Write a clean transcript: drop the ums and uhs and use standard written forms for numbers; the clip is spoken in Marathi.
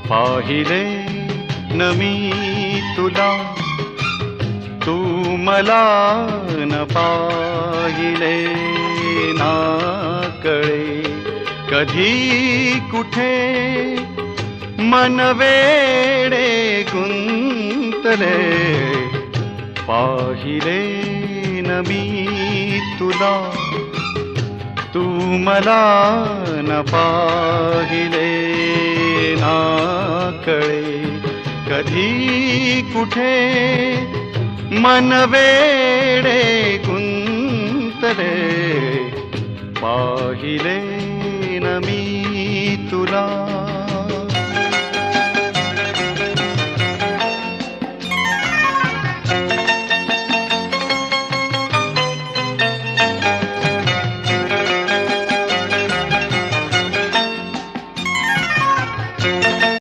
पाहिले न मी तुला, तू मला न पाहिले ना कळे कधी कुठे मन वेडे गुंतले. पाहिले न मी तुला, तू मला न पाहिले ना कळे कधी कुठे मन वेडे गुंतले. पाहिले न मी तुला.